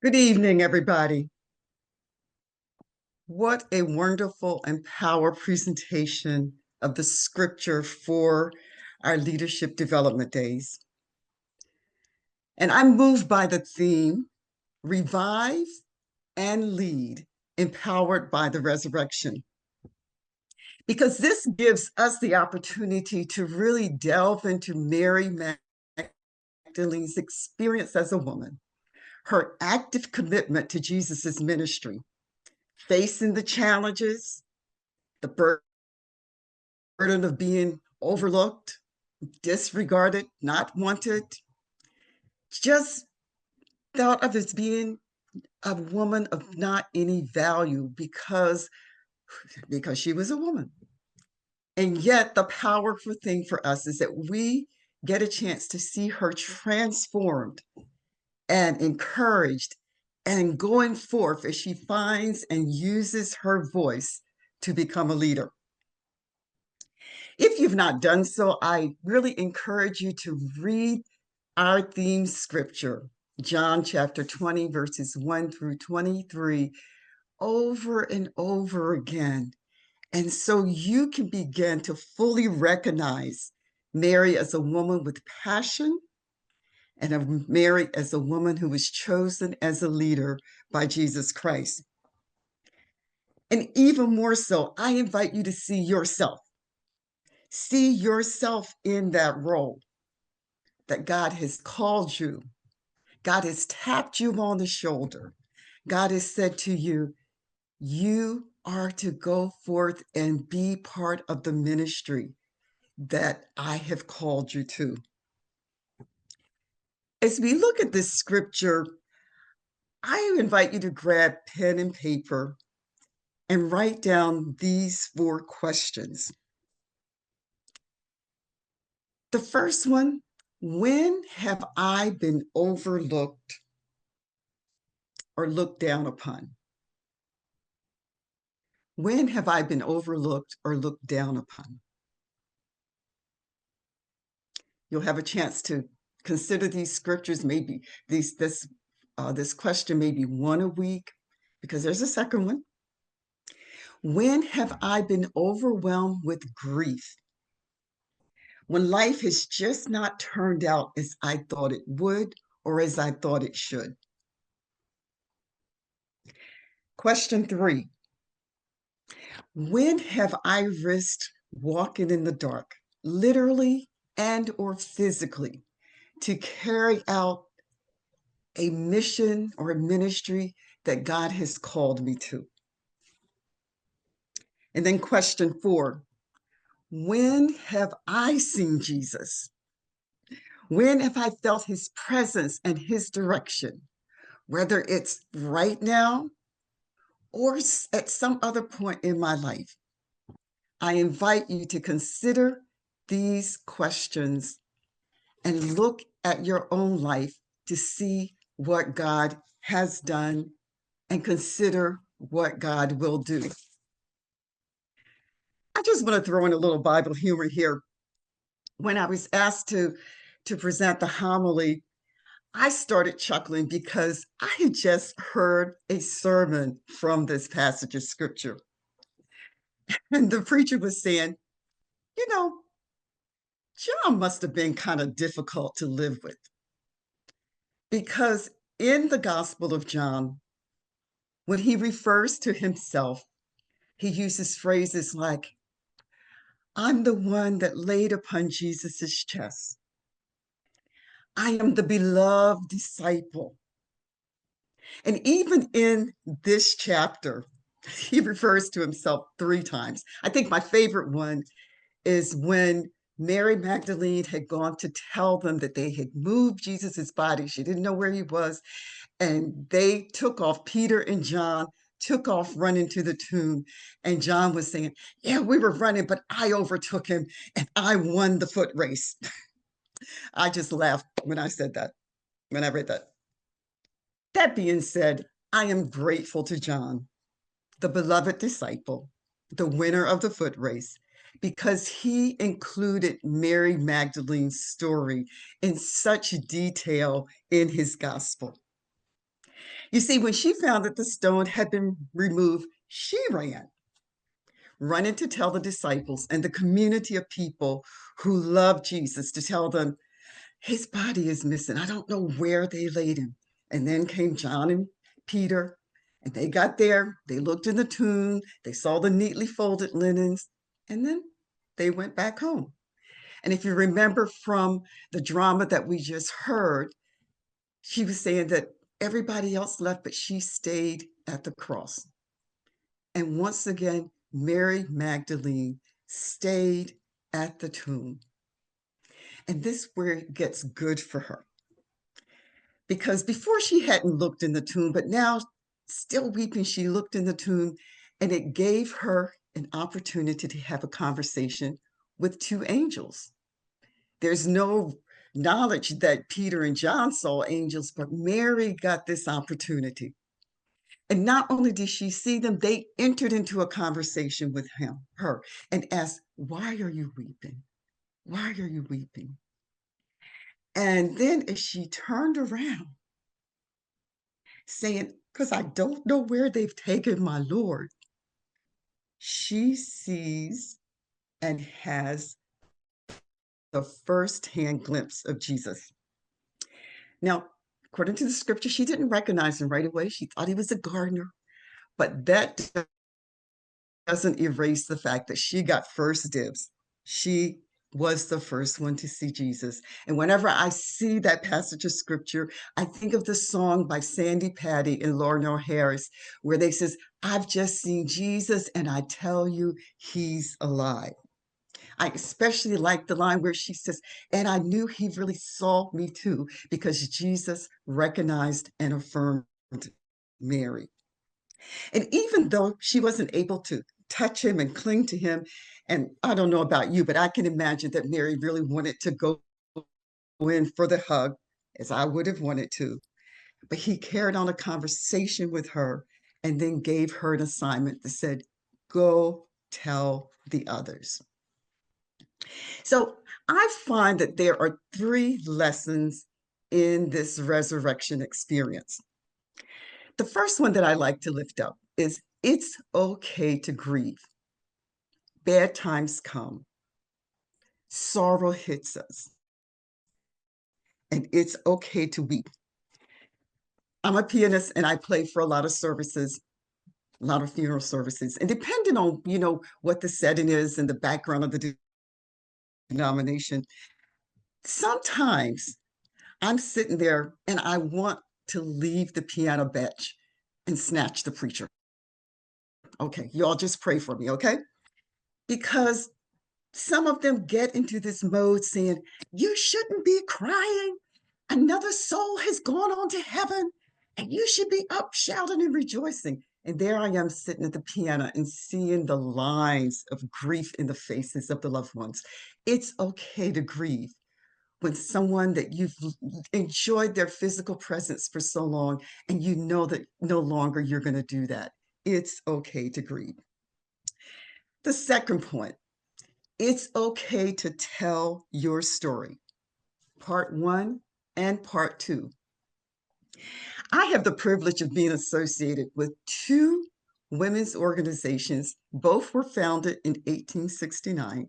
Good evening, everybody. What a wonderful and power presentation of the scripture for our leadership development days. And I'm moved by the theme, revive and lead, empowered by the resurrection. Because this gives us the opportunity to really delve into Mary Magdalene's experience as a woman, her active commitment to Jesus's ministry, facing the challenges, the burden of being overlooked, disregarded, not wanted, just thought of as being a woman of not any value because she was a woman. And yet the powerful thing for us is that we get a chance to see her transformed and encouraged and going forth as she finds and uses her voice to become a leader. If you've not done so, I really encourage you to read our theme scripture, John chapter 20, verses 1 through 23, over and over again. And so you can begin to fully recognize Mary as a woman with passion and Mary as a woman who was chosen as a leader by Jesus Christ. And even more so, I invite you to see yourself. See yourself in that role that God has called you. God has tapped you on the shoulder. God has said to you, you are to go forth and be part of the ministry that I have called you to. As we look at this scripture, I invite you to grab pen and paper and write down these 4 questions. The first one, when have I been overlooked or looked down upon? When have I been overlooked or looked down upon? You'll have a chance to consider these scriptures, maybe this question maybe one a week, because there's a second one. When have I been overwhelmed with grief? When life has just not turned out as I thought it would or as I thought it should. Question 3, when have I risked walking in the dark, literally and or physically, to carry out a mission or a ministry that God has called me to? And then question 4, when have I seen Jesus? When have I felt his presence and his direction, whether it's right now or at some other point in my life? I invite you to consider these questions and look at your own life to see what God has done and consider what God will do. I just want to throw in a little Bible humor here. When I was asked to present the homily, I started chuckling because I had just heard a sermon from this passage of scripture. And the preacher was saying, you know, John must have been kind of difficult to live with because in the Gospel of John, when he refers to himself, he uses phrases like, I'm the one that laid upon Jesus's chest. I am the beloved disciple. And even in this chapter, he refers to himself 3 times. I think my favorite one is when Mary Magdalene had gone to tell them that they had moved Jesus's body. She didn't know where he was. And they took off, Peter and John took off running to the tomb. And John was saying, yeah, we were running, but I overtook him and I won the foot race. I just laughed when I said that, when I read that. That being said, I am grateful to John, the beloved disciple, the winner of the foot race, because he included Mary Magdalene's story in such detail in his gospel. You see, when she found that the stone had been removed, she ran, running to tell the disciples and the community of people who loved Jesus, to tell them, his body is missing. I don't know where they laid him. And then came John and Peter, and they got there. They looked in the tomb. They saw the neatly folded linens, and then they went back home. And if you remember from the drama that we just heard, she was saying that everybody else left, but she stayed at the cross. And once again, Mary Magdalene stayed at the tomb. And this where it gets good for her. Because before she hadn't looked in the tomb, but now, still weeping, she looked in the tomb, and it gave her an opportunity to have a conversation with two angels. There's no knowledge that Peter and John saw angels, but Mary got this opportunity. And not only did she see them, they entered into a conversation with her, and asked, why are you weeping? Why are you weeping? And then as she turned around, saying, because I don't know where they've taken my Lord, she sees and has the first-hand glimpse of Jesus. Now, according to the scripture, she didn't recognize him right away. She thought he was a gardener, but that doesn't erase the fact that she got first dibs. She was the first one to see Jesus. And whenever I see that passage of scripture, I think of the song by Sandy Patty and Lorna Harris, where they says, I've just seen Jesus and I tell you he's alive. I especially like the line where she says, and I knew he really saw me too, because Jesus recognized and affirmed Mary. And even though she wasn't able to touch him and cling to him, and I don't know about you, but I can imagine that Mary really wanted to go in for the hug, as I would have wanted to. But he carried on a conversation with her and then gave her an assignment that said, go tell the others. So I find that there are three lessons in this resurrection experience. The first one that I like to lift up is it's okay to grieve. Bad times come, sorrow hits us, and it's okay to weep. I'm a pianist and I play for a lot of services, a lot of funeral services. And depending on, what the setting is and the background of the denomination, sometimes I'm sitting there and I want to leave the piano bench and snatch the preacher. Okay, y'all just pray for me, okay? Because some of them get into this mode saying, you shouldn't be crying. Another soul has gone on to heaven, and you should be up shouting and rejoicing. And there I am sitting at the piano and seeing the lines of grief in the faces of the loved ones. It's okay to grieve when someone that you've enjoyed their physical presence for so long, and you know that no longer you're going to do that. It's okay to grieve. The second point, it's okay to tell your story, part one and part two. I have the privilege of being associated with two women's organizations. Both were founded in 1869.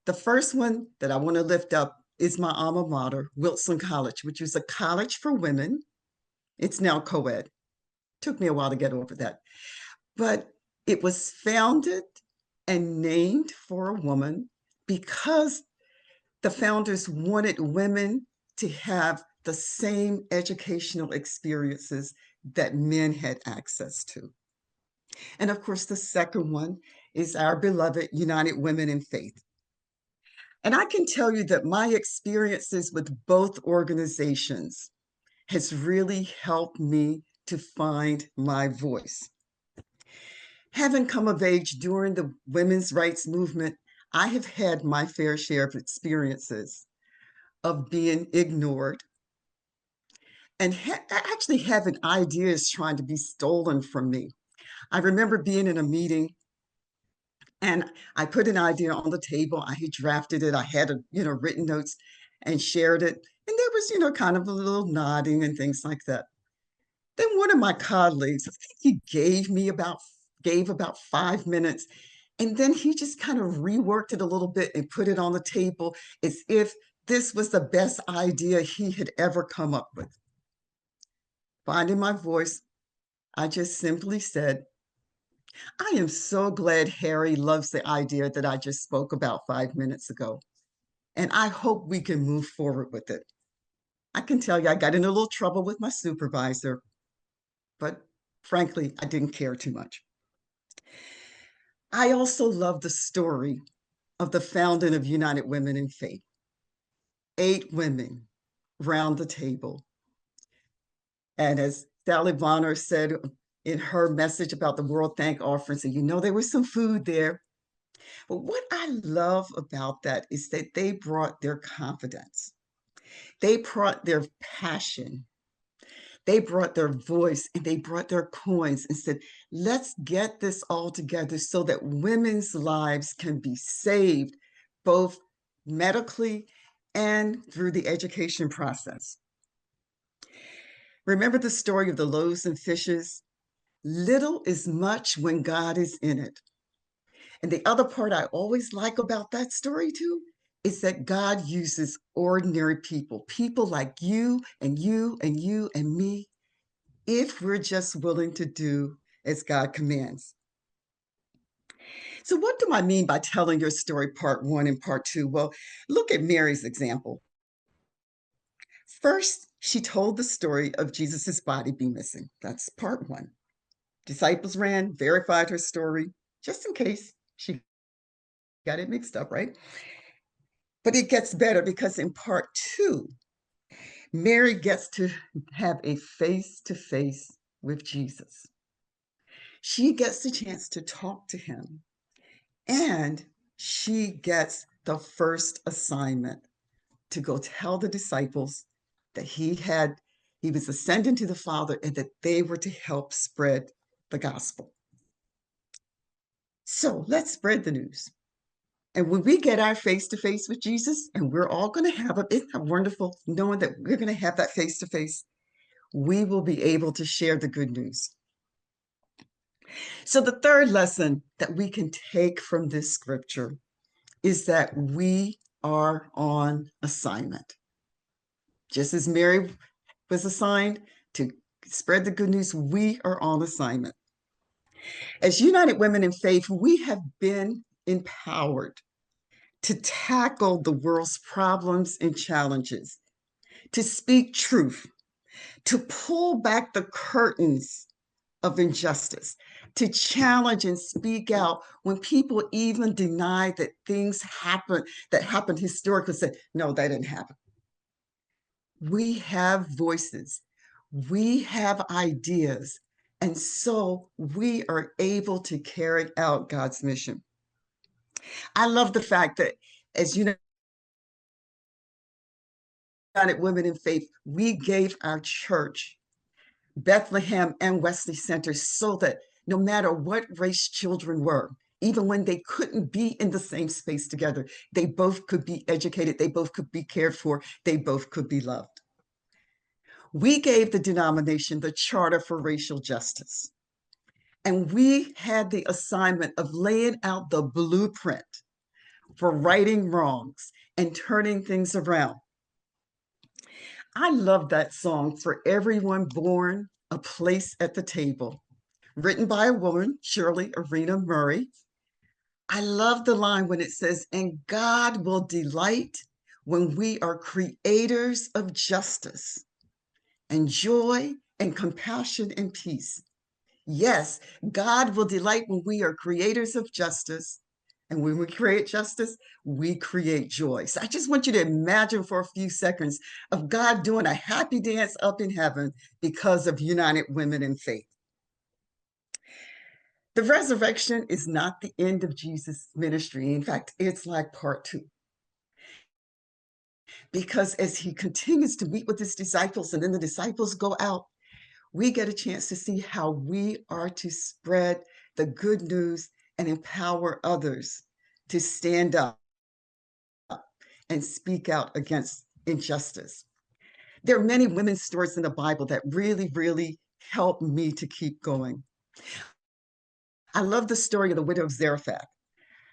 The first one that I want to lift up is my alma mater, Wilson College, which is a college for women. It's now co-ed. Took me a while to get over that. But it was founded and named for a woman because the founders wanted women to have the same educational experiences that men had access to. And of course, the second one is our beloved United Women in Faith. And I can tell you that my experiences with both organizations has really helped me to find my voice. Having come of age during the women's rights movement, I have had my fair share of experiences of being ignored and actually having ideas trying to be stolen from me. I remember being in a meeting and I put an idea on the table. I had drafted it. I had, written notes and shared it. And there was, kind of a little nodding and things like that. Then one of my colleagues, I think he gave about 5 minutes, and then he just kind of reworked it a little bit and put it on the table as if this was the best idea he had ever come up with. Finding my voice, I just simply said, I am so glad Harry loves the idea that I just spoke about 5 minutes ago, and I hope we can move forward with it. I can tell you, I got in a little trouble with my supervisor, but frankly, I didn't care too much. I also love the story of the founding of United Women in Faith. 8 women round the table. And as Sally Bonner said in her message about the World Thank Offering, so there was some food there. But what I love about that is that they brought their confidence. They brought their passion. They brought their voice and they brought their coins and said, let's get this all together so that women's lives can be saved, both medically and through the education process. Remember the story of the loaves and fishes? Little is much when God is in it. And the other part I always like about that story too is that God uses ordinary people, people like you and you and you and me, if we're just willing to do as God commands. So, what do I mean by telling your story part one and part two? Well, look at Mary's example. First, she told the story of Jesus's body being missing. That's part one. Disciples ran, verified her story, just in case she got it mixed up, right? But it gets better because in part two, Mary gets to have a face to face with Jesus. She gets the chance to talk to him, and she gets the first assignment to go tell the disciples that he was ascending to the Father and that they were to help spread the gospel. So let's spread the news. And when we get our face to face with Jesus, and we're all going to have it, isn't that wonderful knowing that we're going to have that face to face? We will be able to share the good news. So, the third lesson that we can take from this scripture is that we are on assignment. Just as Mary was assigned to spread the good news, we are on assignment. As United Women in Faith, we have been empowered to tackle the world's problems and challenges, to speak truth, to pull back the curtains of injustice, to challenge and speak out when people even deny that things that happened historically, say, no, that didn't happen. We have voices, we have ideas, and so we are able to carry out God's mission. I love the fact that as United Women in Faith, we gave our church Bethlehem and Wesley Center so that no matter what race children were, even when they couldn't be in the same space together, they both could be educated, they both could be cared for, they both could be loved. We gave the denomination the Charter for Racial Justice, and we had the assignment of laying out the blueprint for righting wrongs and turning things around. I love that song, For Everyone Born, A Place at the Table, written by a woman, Shirley Arena Murray. I love the line when it says, and God will delight when we are creators of justice and joy and compassion and peace. Yes, God will delight when we are creators of justice. And when we create justice, we create joy. So I just want you to imagine for a few seconds of God doing a happy dance up in heaven because of United Women in Faith. The resurrection is not the end of Jesus' ministry. In fact, it's like part two. Because as he continues to meet with his disciples and then the disciples go out, we get a chance to see how we are to spread the good news and empower others to stand up and speak out against injustice. There are many women's stories in the Bible that really help me to keep going. I love the story of the widow of Zarephath.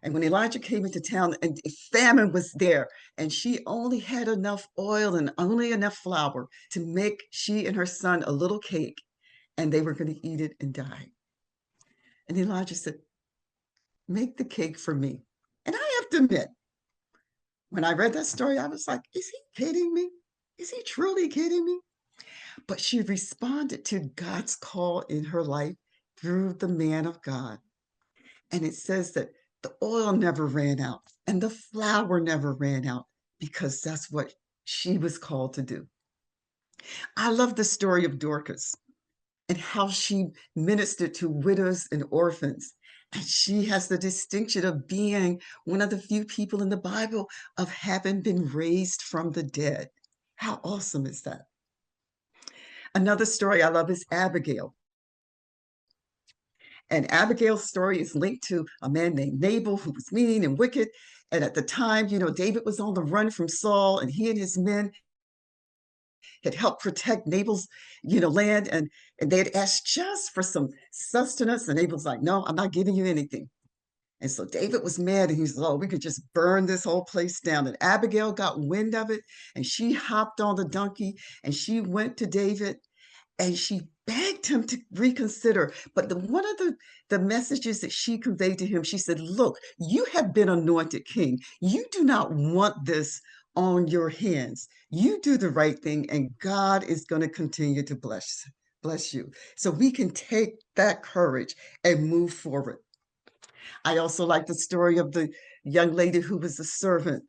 And when Elijah came into town and famine was there, and she only had enough oil and only enough flour to make she and her son a little cake, and they were going to eat it and die. And Elijah said, make the cake for me. And I have to admit, when I read that story, I was like, is he kidding me? Is he truly kidding me? But she responded to God's call in her life through the man of God. And it says that the oil never ran out and the flour never ran out because that's what she was called to do. I love the story of Dorcas and how she ministered to widows and orphans. And she has the distinction of being one of the few people in the Bible of having been raised from the dead. How awesome is that? Another story I love is Abigail. And Abigail's story is linked to a man named Nabal who was mean and wicked. And at the time, David was on the run from Saul, and he and his men had helped protect Nabal's, land. And they had asked just for some sustenance. And Nabal's like, no, I'm not giving you anything. And so David was mad and he said, oh, we could just burn this whole place down. And Abigail got wind of it and she hopped on the donkey and she went to David and she begged him to reconsider. But one of the messages that she conveyed to him, she said, look, you have been anointed king. You do not want this on your hands. You do the right thing, and God is going to continue to bless you. So we can take that courage and move forward. I also like the story of the young lady who was a servant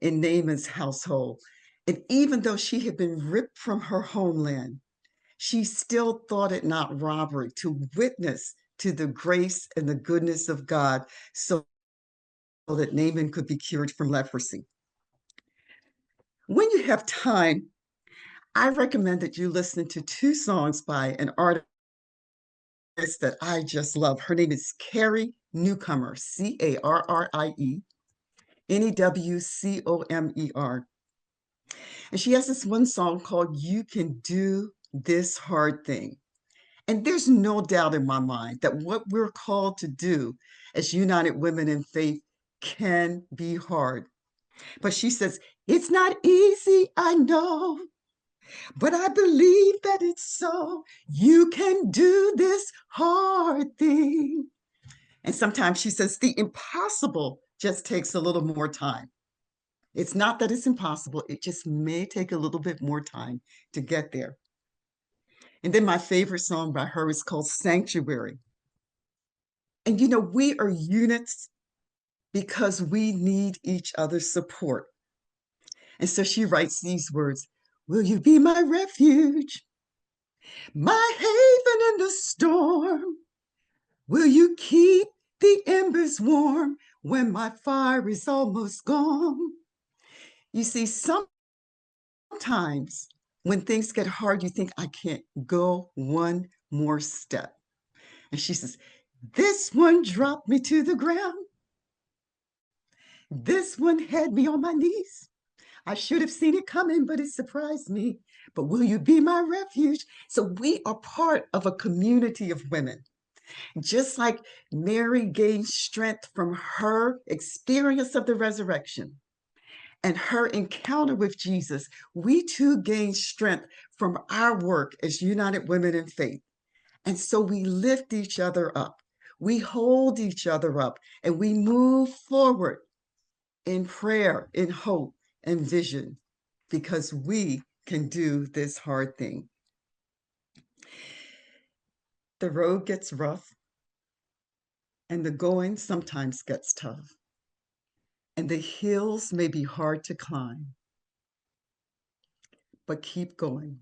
in Naaman's household. And even though she had been ripped from her homeland, she still thought it not robbery to witness to the grace and the goodness of God so that Naaman could be cured from leprosy. When you have time, I recommend that you listen to two songs by an artist that I just love. Her name is Carrie Newcomer, Carrie Newcomer. And she has this one song called You Can Do This Hard Thing. And there's no doubt in my mind that what we're called to do as United Women in Faith can be hard. But she says, it's not easy, I know, but I believe that it's so. You can do this hard thing. And sometimes she says, the impossible just takes a little more time. It's not that it's impossible, it just may take a little bit more time to get there. And then my favorite song by her is called Sanctuary. And we are units because we need each other's support. And so she writes these words, will you be my refuge, my haven in the storm? Will you keep the embers warm when my fire is almost gone? You see, sometimes when things get hard, you think, I can't go one more step. And she says, this one dropped me to the ground. This one had me on my knees. I should have seen it coming, but it surprised me. But will you be my refuge? So we are part of a community of women. Just like Mary gained strength from her experience of the resurrection and her encounter with Jesus, we too gain strength from our work as United Women in Faith. And so we lift each other up, we hold each other up, and we move forward in prayer, in hope, and vision, because we can do this hard thing. The road gets rough, and the going sometimes gets tough, and the hills may be hard to climb, but keep going.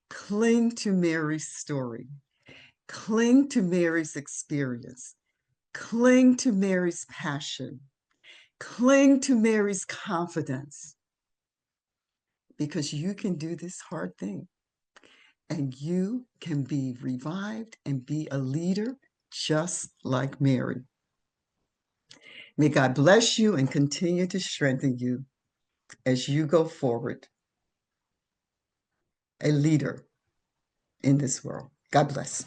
Cling to Mary's story. Cling to Mary's experience. Cling to Mary's passion. Cling to Mary's confidence, because you can do this hard thing and you can be revived and be a leader just like Mary. May God bless you and continue to strengthen you as you go forward, a leader in this world. God bless.